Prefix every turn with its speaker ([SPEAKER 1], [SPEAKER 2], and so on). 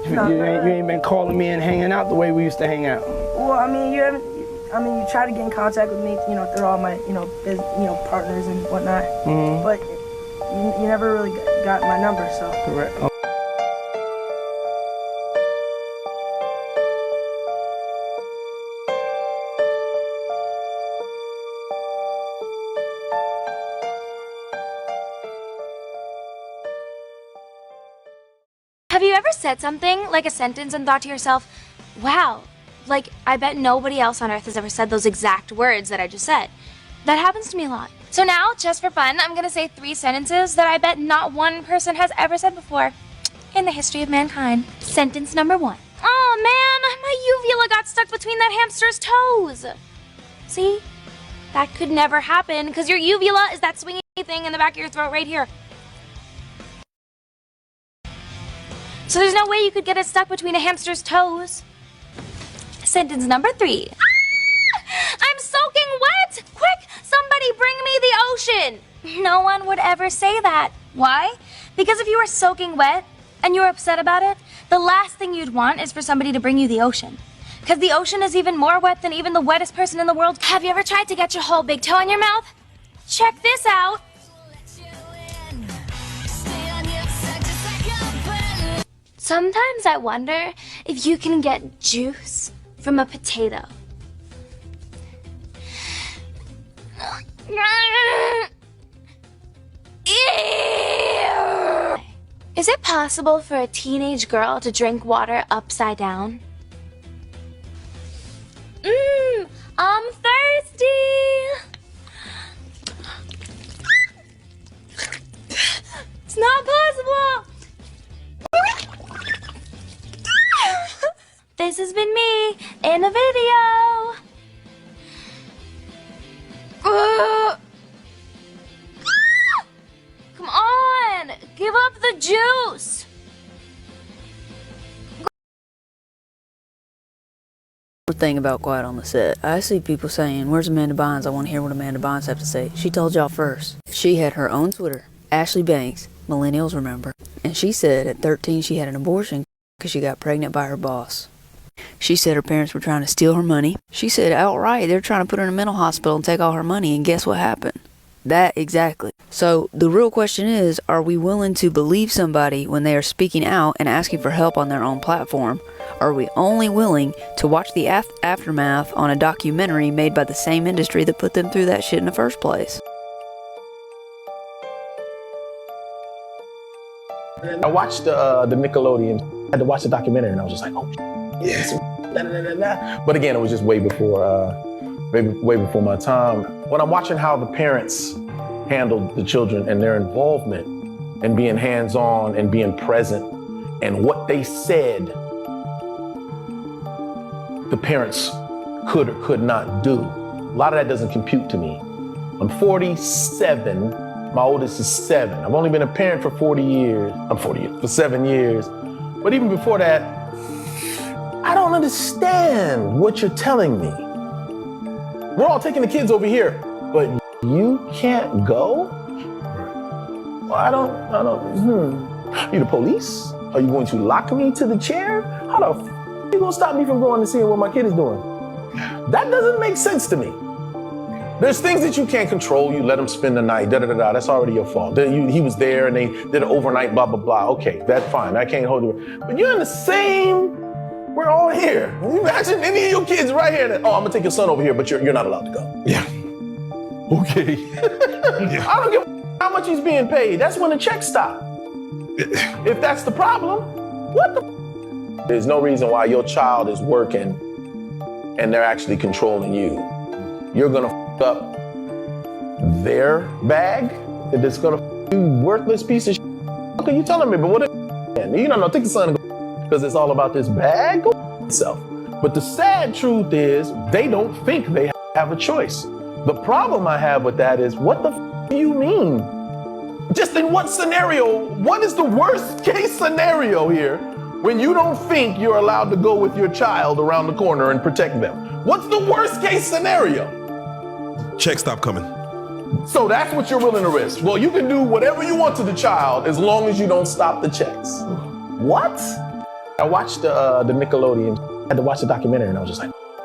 [SPEAKER 1] You ain't been calling me and hanging out the way we used to hang out.
[SPEAKER 2] Well, I mean, you haven't. I mean, you try to get in contact with me, through all my, partners and whatnot. Mm-hmm. But you never really got my number, so.
[SPEAKER 1] Correct.
[SPEAKER 3] Have you ever said something, like a sentence, and thought to yourself, wow, like, I bet nobody else on earth has ever said those exact words that I just said? That happens to me a lot. So now, just for fun, I'm gonna say 3 sentences that I bet not one person has ever said before in the history of mankind. Sentence number 1. Oh man, my uvula got stuck between that hamster's toes. See? That could never happen, because your uvula is that swingy thing in the back of your throat right here. So there's no way you could get it stuck between a hamster's toes. Sentence number 3. I'm soaking wet! Quick, somebody bring me the ocean! No one would ever say that. Why? Because if you were soaking wet and you were upset about it, the last thing you'd want is for somebody to bring you the ocean. Because the ocean is even more wet than even the wettest person in the world. Have you ever tried to get your whole big toe in your mouth? Check this out. Sometimes I wonder if you can get juice from a potato. Is it possible for a teenage girl to drink water upside down? I'm thirsty. It's not possible. This has been me in a video. Come on, give up the juice.
[SPEAKER 4] Thing about Quiet on the Set. I see people saying, where's Amanda Bynes? I want to hear what Amanda Bynes have to say. She told y'all first. She had her own Twitter. Ashley Banks, millennials remember. And she said at 13 she had an abortion because she got pregnant by her boss. She said her parents were trying to steal her money. She said outright they're trying to put her in a mental hospital and take all her money, and guess what happened? That exactly. So the real question is, are we willing to believe somebody when they are speaking out and asking for help on their own platform? Or are we only willing to watch the aftermath on a documentary made by the same industry that put them through that shit in the first place?
[SPEAKER 5] I watched the Nickelodeon. I had to watch the documentary, and I was just like, oh, yes. But again, it was just way before my time. When I'm watching how the parents handled the children and their involvement and being hands-on and being present and what they said the parents could or could not do, a lot of that doesn't compute to me. I'm 47. My oldest is 7. I've only been a parent for 40 years. For 7 years. But even before that, I don't understand what you're telling me. We're all taking the kids over here, but you can't go? Well, I don't. You the police? Are you going to lock me to the chair? How the f are you gonna stop me from going and seeing what my kid is doing? That doesn't make sense to me. There's things that you can't control. You let him spend the night, da-da-da-da, that's already your fault. He was there and they did an overnight, blah, blah, blah. Okay, that's fine, I can't hold you. But you're in the same, we're all here. Can you imagine any of your kids right here that, oh, I'm gonna take your son over here, but you're not allowed to go.
[SPEAKER 6] Yeah. Okay.
[SPEAKER 5] Yeah. I don't give a how much he's being paid. That's when the checks stop. If that's the problem, what the There's no reason why your child is working and they're actually controlling you. You're gonna up their bag, and it's gonna you worthless piece of shit. Okay, you telling me, but what if you don't know, take the son and go, because it's all about this bag itself. But the sad truth is they don't think they have a choice. The problem I have with that is, what the do you mean? Just in what scenario? What is the worst case scenario here when you don't think you're allowed to go with your child around the corner and protect them? What's the worst case scenario?
[SPEAKER 6] Check stop coming.
[SPEAKER 5] So that's what you're willing to risk. Well, you can do whatever you want to the child as long as you don't stop the checks. What? I watched the Nickelodeon. I had to watch the documentary, and I was just like,